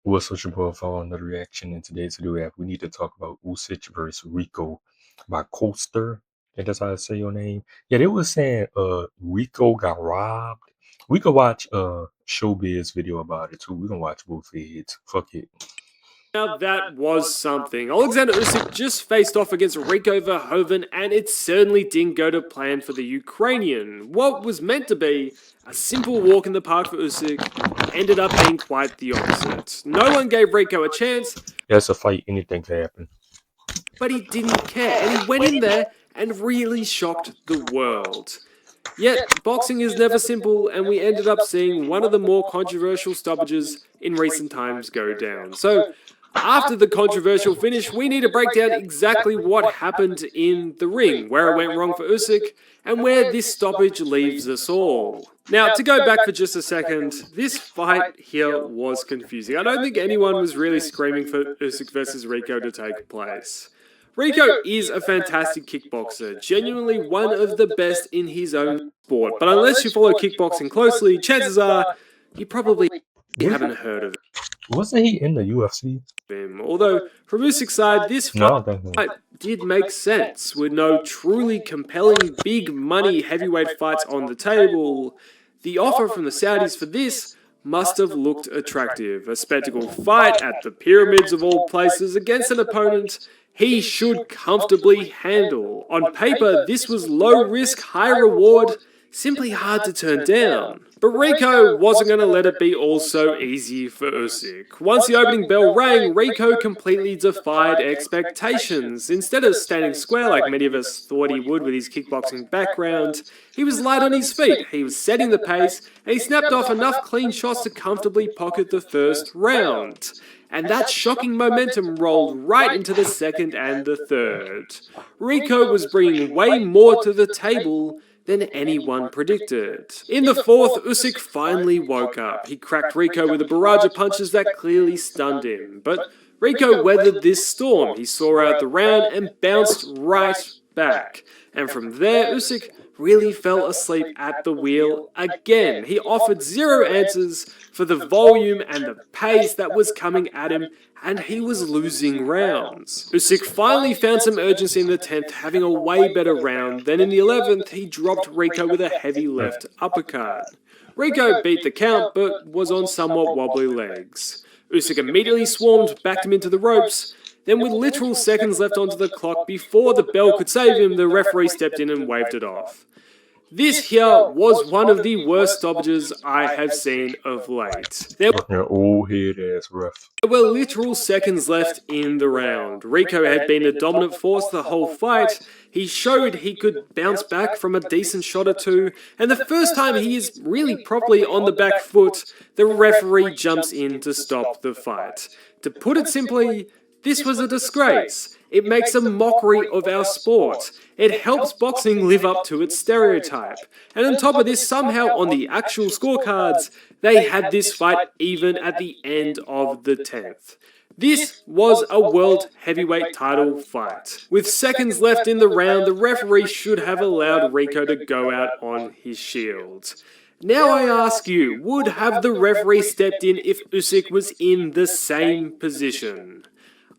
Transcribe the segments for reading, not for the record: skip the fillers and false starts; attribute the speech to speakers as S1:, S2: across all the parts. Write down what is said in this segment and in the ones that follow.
S1: What's up, your boy? For another reaction, and today's video, we need to talk about Usyk versus Rico by Coaster. And that's how I say your name. Yeah, they was saying Rico got robbed. We could watch Showbiz video about it too. We can watch both sides. Fuck it.
S2: Now that was something. Alexander Usyk just faced off against Rico Verhoeven, and it certainly didn't go to plan for the Ukrainian. What was meant to be a simple walk in the park for Usyk ended up being quite the opposite. No one gave Rico a chance.
S1: That's a fight. Anything can happen.
S2: But he didn't care, and he went in there and really shocked the world. Yet, boxing is never simple, and we ended up seeing one of the more controversial stoppages in recent times go down. So, after the controversial finish, we need to break down exactly what happened in the ring, where it went wrong for Usyk, and where this stoppage leaves us all. Now, to go back for just a second, this fight here was confusing. I don't think anyone was really screaming for Usyk versus Rico to take place. Rico is a fantastic kickboxer, genuinely one of the best in his own sport, but unless you follow kickboxing closely, chances are you probably haven't heard of
S1: Wasn't he in the UFC?
S2: him. Although, from Usyk's side, this
S1: No,
S2: fight did make sense, with no truly compelling big money heavyweight fights on the table. The offer from the Saudis for this must have looked attractive. A spectacle fight at the pyramids of all places against an opponent he should comfortably handle. On paper, this was low risk, high reward, simply hard to turn down. But Rico wasn't going to let it be all so easy for Usyk. Once the opening bell rang, Rico completely defied expectations. Instead of standing square like many of us thought he would with his kickboxing background, he was light on his feet, he was setting the pace, and he snapped off enough clean shots to comfortably pocket the first round. And that shocking momentum rolled right into the second and the third. Rico was bringing way more to the table than anyone predicted. In the fourth, Usyk finally woke up. He cracked Rico with a barrage of punches that clearly stunned him. But Rico weathered this storm. He saw out the round and bounced right back. And from there, Usyk really fell asleep at the wheel again. He offered zero answers for the volume and the pace that was coming at him, and he was losing rounds. Usyk finally found some urgency in the 10th, having a way better round. Then in the 11th, he dropped Rico with a heavy left uppercut. Rico beat the count, but was on somewhat wobbly legs. Usyk immediately swarmed, backed him into the ropes. Then with literal seconds left onto the clock before the bell could save him, the referee stepped in and waved it off. This here was one of the worst stoppages I have seen of late. There
S1: old head ass rough.
S2: were literal seconds left in the round. Rico had been a dominant force the whole fight. He showed he could bounce back from a decent shot or two, and the first time he is really properly on the back foot, the referee jumps in to stop the fight. To put it simply, this was a disgrace. It makes a mockery of our sport. It helps boxing live up to its stereotype. And on top of this, somehow on the actual scorecards, they had this fight even at the end of the 10th. This was a world heavyweight title fight. With seconds left in the round, the referee should have allowed Rico to go out on his shield. Now I ask you, would have the referee stepped in if Usyk was in the same position?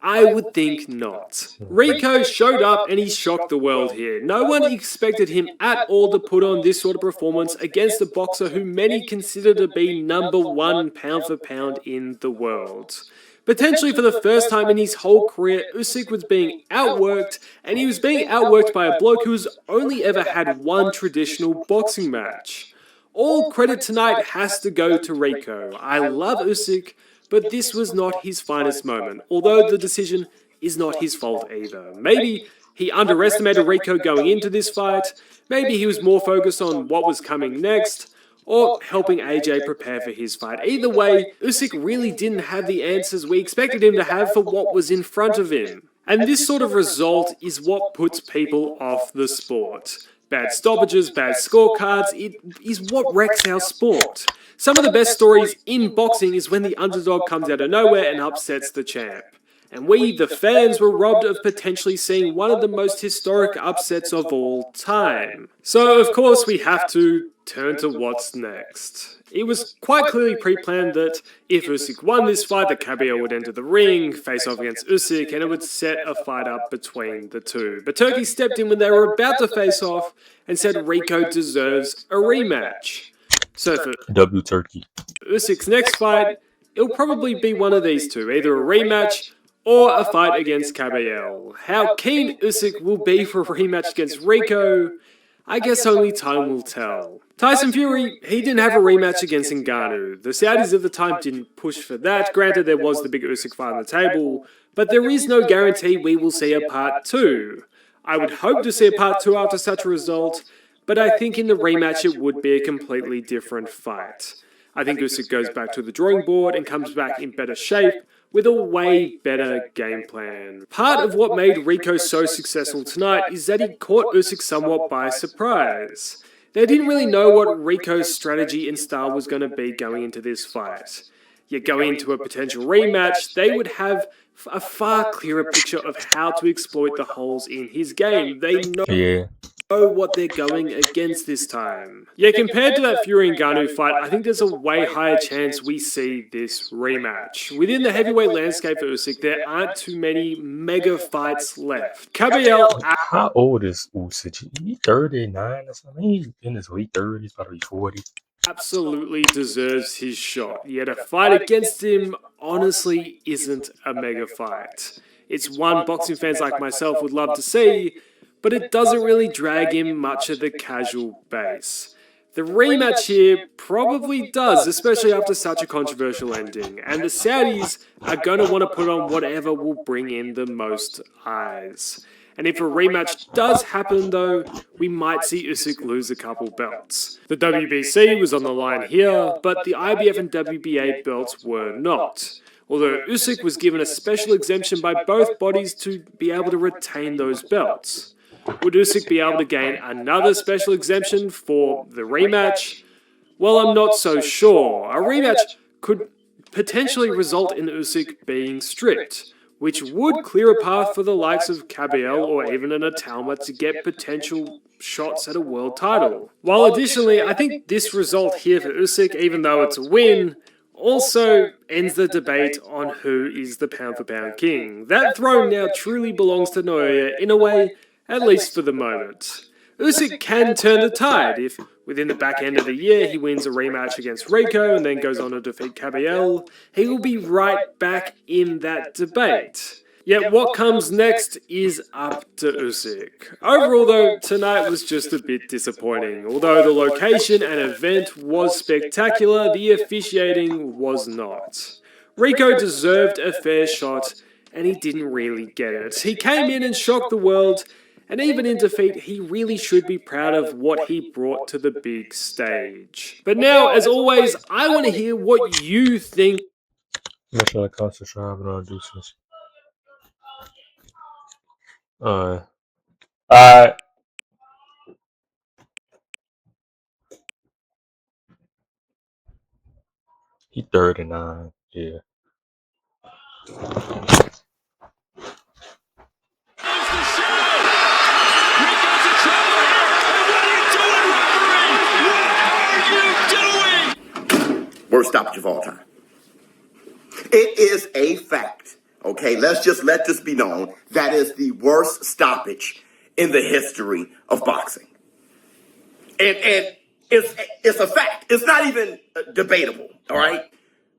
S2: I would think not. Rico showed up and he shocked the world here. No one expected him at all to put on this sort of performance against a boxer who many consider to be #1 pound for pound in the world. Potentially for the first time in his whole career, Usyk was being outworked, and he was being outworked by a bloke who's only ever had one traditional boxing match. All credit tonight has to go to Rico. I love Usyk, but this was not his finest moment, although the decision is not his fault either. Maybe he underestimated Rico going into this fight, maybe he was more focused on what was coming next, or helping AJ prepare for his fight. Either way, Usyk really didn't have the answers we expected him to have for what was in front of him. And this sort of result is what puts people off the sport. Bad stoppages, bad scorecards, it is what wrecks our sport. Some of the best stories in boxing is when the underdog comes out of nowhere and upsets the champ. And we, the fans, were robbed of potentially seeing one of the most historic upsets of all time. So, of course, we have to turn to what's next. It was quite clearly pre-planned that if Usyk won this fight, that Cabello would enter the ring, face off against Usyk, and it would set a fight up between the two. But Turkey stepped in when they were about to face off and said Rico deserves a rematch. So for
S1: W Turkey.
S2: Usyk's next fight, it'll probably be one of these two, either a rematch or a fight against Cabello. How keen Usyk will be for a rematch against Rico, I guess only time will tell. Tyson Fury, he didn't have a rematch against Ngannou. The Saudis at the time didn't push for that. Granted, there was the big Usyk fight on the table, but there is no guarantee we will see a part 2. I would hope to see a part 2 after such a result, but I think in the rematch it would be a completely different fight. I think Usyk goes back to the drawing board and comes back in better shape with a way better game plan. Part of what made Rico so successful tonight is that he caught Usyk somewhat by surprise. They didn't really know what Rico's strategy and style was going to be going into this fight. Yet going into a potential rematch, they would have a far clearer picture of how to exploit the holes in his game. They know what they're going against this time. Yeah, compared to that Fury and Ngannou fight, I think there's a way higher chance we see this rematch. Within the heavyweight landscape for Usyk, there aren't too many mega fights left. Cabello,
S1: How old is Usyk? He 39 or something? He's in his late 30s, probably 40.
S2: absolutely deserves his shot. Yet a fight against him honestly isn't a mega fight. It's one boxing fans like myself would love to see, but it doesn't really drag in much of the casual base. The rematch here probably does, especially after such a controversial ending, and the Saudis are going to want to put on whatever will bring in the most eyes. And if a rematch does happen though, we might see Usyk lose a couple belts. The WBC was on the line here, but the IBF and WBA belts were not. Although Usyk was given a special exemption by both bodies to be able to retain those belts. Would Usyk be able to gain another special exemption for the rematch? Well, I'm not so sure. A rematch could potentially result in Usyk being stripped, which would clear a path for the likes of Cabello or even an Atalma to get potential shots at a world title. While additionally, I think this result here for Usyk, even though it's a win, also ends the debate on who is the pound-for-pound king. That throne now truly belongs to Naoya in a way, at least for the moment. Usyk can turn the tide if, within the back end of the year, he wins a rematch against Rico and then goes on to defeat Cabello. He will be right back in that debate. Yet what comes next is up to Usyk. Overall though, tonight was just a bit disappointing. Although the location and event was spectacular, the officiating was not. Rico deserved a fair shot, and he didn't really get it. He came in and shocked the world, and even in defeat, he really should be proud of what he brought to the big stage. But now, as always, I want to hear what you think.
S1: Make sure I subscribe and all do this. Alright. He 39. Yeah.
S3: Worst stoppage of all time. It is a fact. Okay, let this be known. That is the worst stoppage in the history of boxing. And it's a fact. It's not even debatable. All right.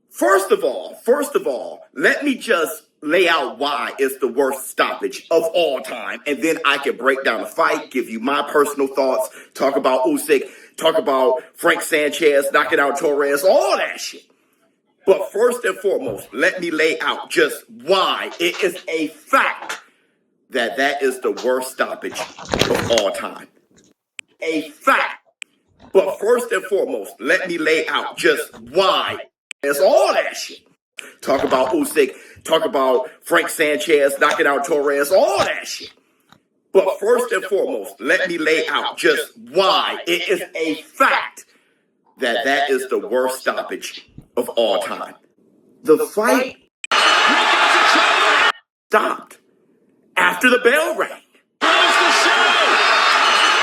S3: First of all, let me just lay out why it's the worst stoppage of all time, and then I can break down the fight, give you my personal thoughts, talk about Usyk, talk about Frank Sanchez knocking out Torres, all that shit. But first and foremost, let me lay out just why it is a fact that is the worst stoppage of all time. A fact. But first and foremost, let me lay out just why it's all that shit. Talk about Usyk, talk about Frank Sanchez knocking out Torres, all that shit. But first and foremost, let me lay out just why it is a fact that is the worst stoppage of all time. The fight. stopped after the bell rang.
S4: Close the show!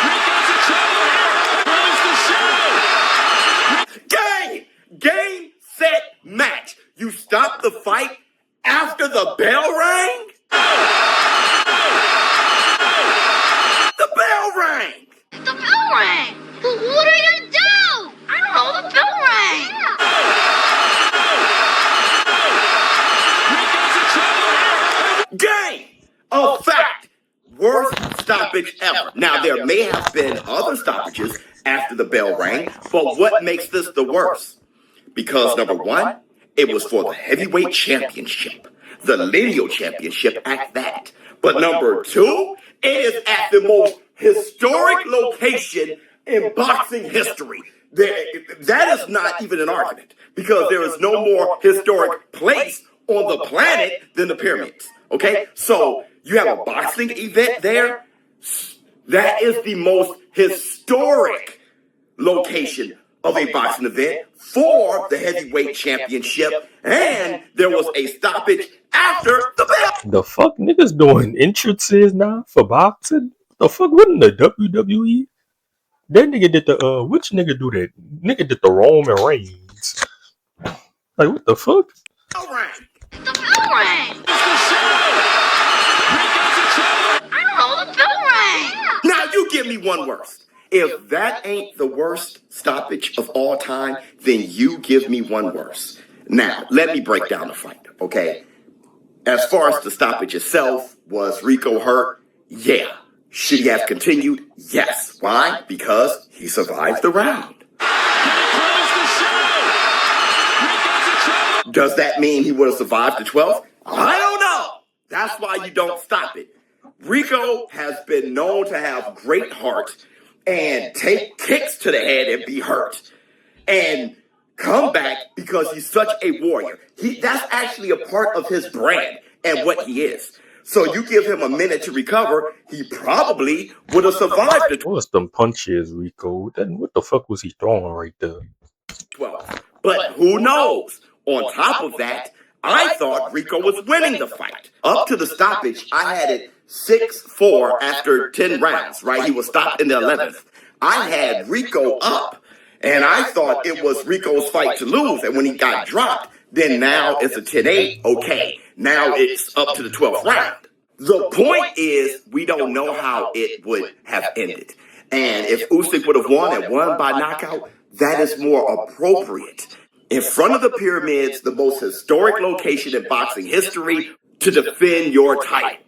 S4: Rico's in trouble here! Close the show!
S3: Game, set, match. You stopped the fight after the bell rang? The bell rang!
S5: The bell rang! But what are you gonna do? I don't know, the bell rang!
S4: Rico's in trouble here!
S3: Game! A fact! Worst stoppage ever. Now, there may have been other stoppages after the bell rang, but what makes this the worst? Because, number one, it was for the heavyweight championship, the lineal championship at that. But number two, it is at the most historic location in boxing history. That is not even an argument, because there is no more historic place on the planet than the pyramids. Okay? So you have a boxing event there. That is the most historic location of a boxing event for the heavyweight championship, and there was a stoppage after the bell.
S1: The fuck niggas doing entrances now for boxing? The fuck wasn't the WWE? That nigga did the which nigga do that? Nigga did the Roman Reigns. Like what the fuck?
S3: Bell rang.
S5: The bell rang!
S4: Close the show! Rico's in trouble!
S5: I don't know, the bell rang!
S3: Now you give me one worst. If that ain't the worst stoppage of all time, then you give me one worse. Now, let me break down the fight, okay? As far as the stoppage itself, was Rico hurt? Yeah. Should he have continued? Yes. Why? Because he survived the round.
S4: Close the show! Rico's in trouble!
S3: Does that mean he would have survived the 12th? I don't know. That's why you don't stop it. Rico has been known to have great heart and take kicks to the head and be hurt and come back because he's such a warrior. That's actually a part of his brand and what he is. So you give him a minute to recover, he probably would have survived the
S1: What was them punches, Rico? Then what the fuck was he throwing right there?
S3: 12th. But who knows? On top of that, I thought Rico was winning the fight. Up to the stoppage, I had it 6-4 after 10 rounds, right? He was stopped in the 11th. I had Rico up, and I thought it was Rico's fight to lose. And when he got dropped, then now it's a 10-8. Okay, now it's up to the 12th round. The point is, we don't know how it would have ended. And if Usyk would have won and won by knockout, that is more appropriate. In front of the pyramids, the most historic location in boxing history, to defend your title.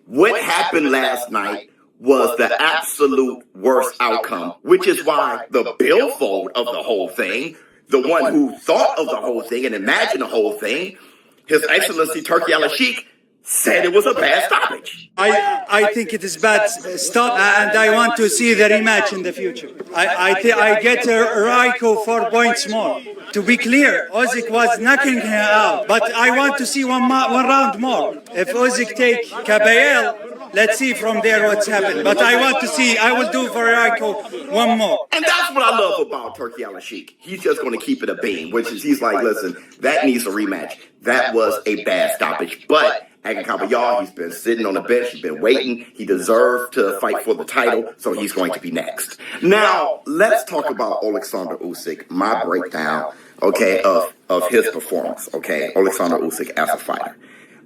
S3: What happened last night was the absolute worst outcome, which is why the billfold of the whole thing, the one who thought of the whole thing and imagined the whole thing, His Excellency Turkey Al-Sheikh, said it was a bad stoppage.
S6: I think it is bad stop, and I want to see the rematch in the future. I get Rico 4 points more. To be clear, Usyk was knocking him out, but I want to see one round more. If Usyk take Caballel, let's see from there what's happened. But I want to see. I will do for Rico one more.
S3: And that's what I love about Turkey Al-Sheikh. He's just going to keep it a beam, which is he's like, listen, that needs a rematch. That was a bad stoppage, but Akin Caballel, he's been sitting on the bench, he's been waiting, he deserved to fight for the title, so he's going to be next. Now, let's talk about Alexander Usyk, my breakdown, okay, of his performance, okay, Alexander Usyk as a fighter.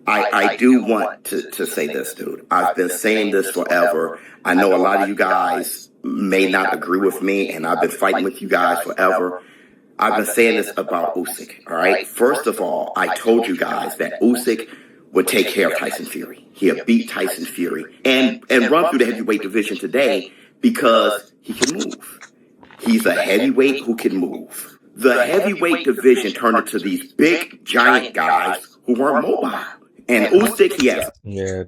S3: I do want to say this, dude. I've been saying this forever. I know a lot of you guys may not agree with me, and I've been fighting with you guys forever. I've been saying this about Usyk, all right? First of all, I told you guys that Usyk would take care of Tyson Fury. He'll beat Tyson Fury and run through the heavyweight division today because he can move. He's a heavyweight who can move. The heavyweight division turned into these big, giant guys who weren't mobile. And Usyk, he has.
S1: Yeah,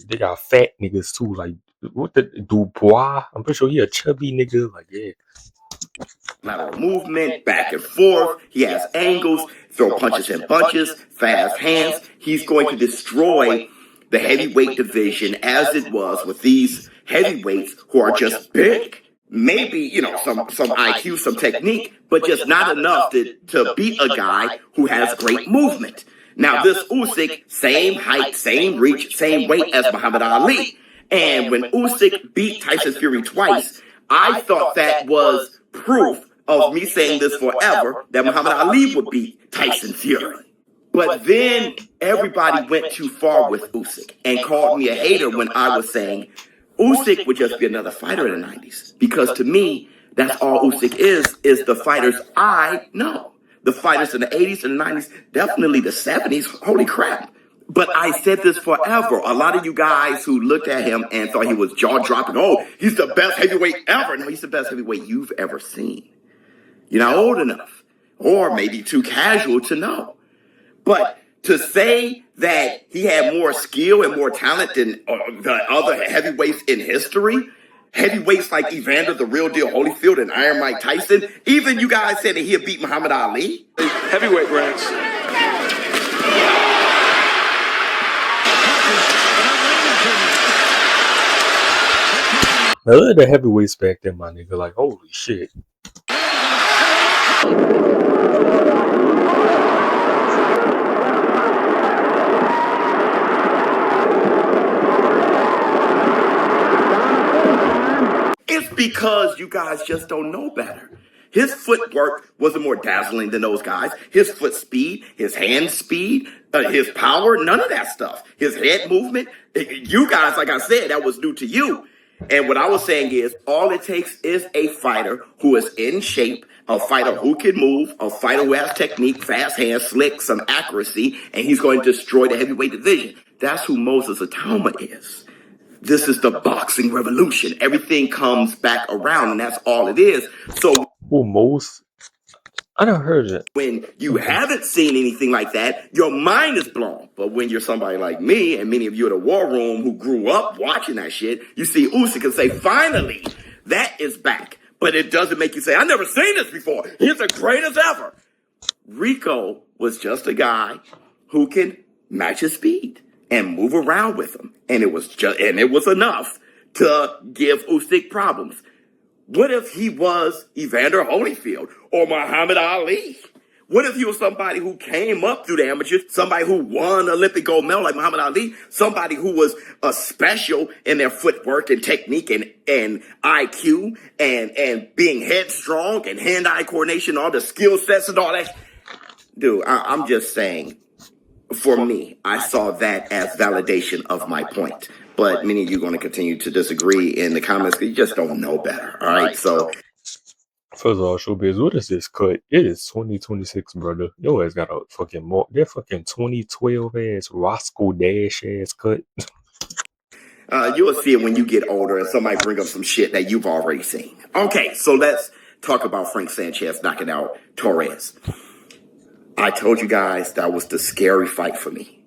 S1: they got fat niggas too. Like, what the Dubois? I'm pretty sure he a chubby nigga. Like, yeah.
S3: Lateral movement, back and forth. He has angles, throw punches and bunches, fast hands. He's going to destroy the heavyweight division as it was with these heavyweights who are just big. Maybe, some IQ, some technique, but just not enough to beat a guy who has great movement. Now, this Usyk, same height, same reach, same weight as Muhammad Ali. And when Usyk beat Tyson Fury twice, I thought that was proof of me saying this forever, that Muhammad Ali would beat Tyson Fury. But then everybody went too far with Usyk and called me a hater when I was saying Usyk would just be another fighter in the 90s. Because to me, that's all Usyk is the fighters I know. The fighters in the 80s and the 90s, definitely the 70s, holy crap. But I said this forever. A lot of you guys who looked at him and thought he was jaw-dropping, oh, he's the best heavyweight ever. No, he's the best heavyweight you've ever seen. You're not old enough, or maybe too casual to know. But to say that he had more skill and more talent than the other heavyweights in history, heavyweights like Evander the Real Deal Holyfield and Iron Mike Tyson, even you guys said that he'd beat Muhammad Ali.
S2: Heavyweight ranks.
S1: Now look at the heavyweights back then, my nigga. Like, holy shit.
S3: It's because you guys just don't know better. His footwork wasn't more dazzling than those guys. His foot speed, his hand speed, his power, none of that stuff. His head movement, you guys, like I said, that was new to you. And what I was saying is, all it takes is a fighter who is in shape, a fighter who can move, a fighter who has technique, fast hands, slick, some accuracy, and he's going to destroy the heavyweight division. That's who Moses Atama is. This is the boxing revolution. Everything comes back around, and that's all it is. So
S1: Most? I never heard it.
S3: when you haven't seen anything like that, your mind is blown. But when you're somebody like me, and many of you in the war room who grew up watching that shit, you see Usyk and say, finally, that is back. But it doesn't make you say, I've never seen this before. He's the greatest ever. Rico was just a guy who can match his speed and move around with him. And it was enough to give Usyk problems. What if he was Evander Holyfield or Muhammad Ali? What if he was somebody who came up through the amateurs, somebody who won Olympic gold medal like Muhammad Ali, somebody who was special in their footwork and technique and IQ and being headstrong and hand-eye coordination, all the skill sets and all that? Dude, I'm just saying, for me, I saw that as validation of my point. But many of you are going to continue to disagree in the comments because you just don't know better. All right. So,
S1: First of all, Showbiz, what is this cut? It is 2026, brother. Yo ass got a fucking that fucking 2012 ass Roscoe Dash ass cut.
S3: you will see it when you get older and somebody bring up some shit that you've already seen. Okay. So let's talk about Frank Sanchez knocking out Torres. I told you guys that was the scary fight for me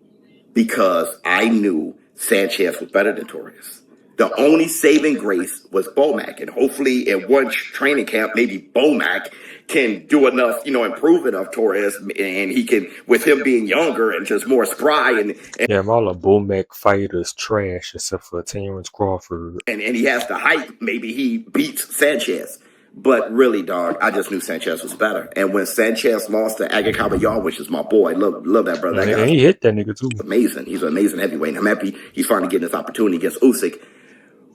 S3: because I knew Sanchez was better than Torres. The only saving grace was Bomac, and hopefully in one training camp, maybe Bomac can do enough, improve enough Torres, and he can, with him being younger and just more spry, and
S1: Yeah, all the Bomac fighters trash except for Terrence Crawford.
S3: and he has the height, maybe he beats Sanchez. But really, dog, I just knew Sanchez was better. And when Sanchez lost to Agakabayar, which is my boy, love that brother. That
S1: And
S3: guy's
S1: he hit that nigga too.
S3: amazing. He's an amazing heavyweight. And I'm happy he's finally getting this opportunity against Usyk.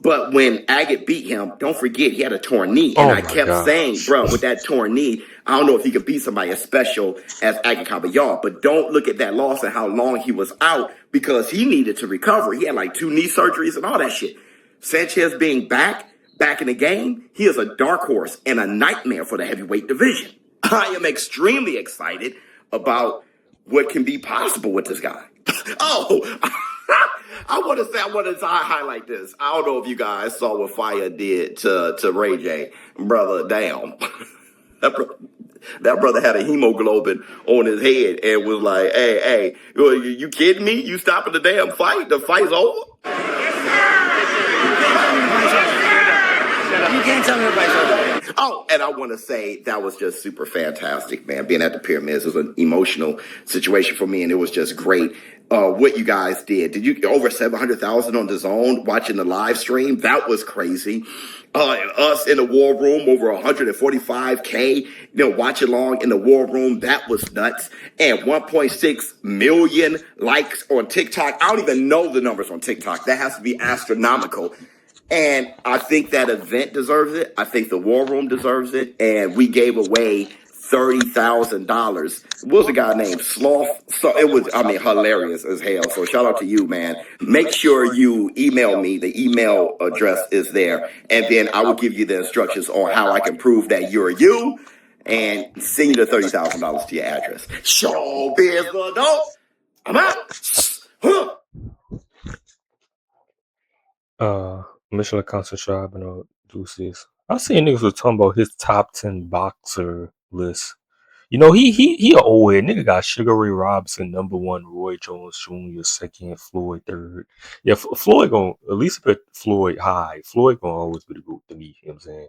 S3: But when Agate beat him, don't forget he had a torn knee. And I kept saying, bro, with that torn knee, I don't know if he could beat somebody as special as Agakabayar. But don't look at that loss and how long he was out because he needed to recover. He had like 2 knee surgeries and all that shit. Sanchez being back in the game, he is a dark horse and a nightmare for the heavyweight division. I am extremely excited about what can be possible with this guy. I want to highlight this. I don't know if you guys saw what Fire did to Ray J. Brother, damn. That brother had a hemoglobin on his head and was like, hey, you kidding me? You stopping the damn fight? The fight's over?
S6: You can't tell me everybody's over.
S3: Oh, and I want to say that was just super fantastic, man. Being at the pyramids was an emotional situation for me, and it was just great. What you guys did. Did you over 700,000 on the zone watching the live stream? That was crazy. Us in the war room, over 145K, watch along in the war room. That was nuts. And 1.6 million likes on TikTok. I don't even know the numbers on TikTok. That has to be astronomical. And I think that event deserves it. I think the war room deserves it. And we gave away $30,000. What was the guy named Sloth? So it was, I mean, hilarious as hell. So shout out to you, man. Make sure you email me. The email address is there. And then I will give you the instructions on how I can prove that you're you and send you the $30,000 to your address. Showbiz adult. I'm out.
S1: Michelin Concentrate and Deuces. I seen niggas was talking about his top 10 boxer list. He a old head. Nigga got Sugar Ray Robinson #1, Roy Jones Jr. second, Floyd third. Yeah, Floyd gonna Elizabeth Floyd high. Floyd gonna always be the GOAT to me. You know what I'm saying?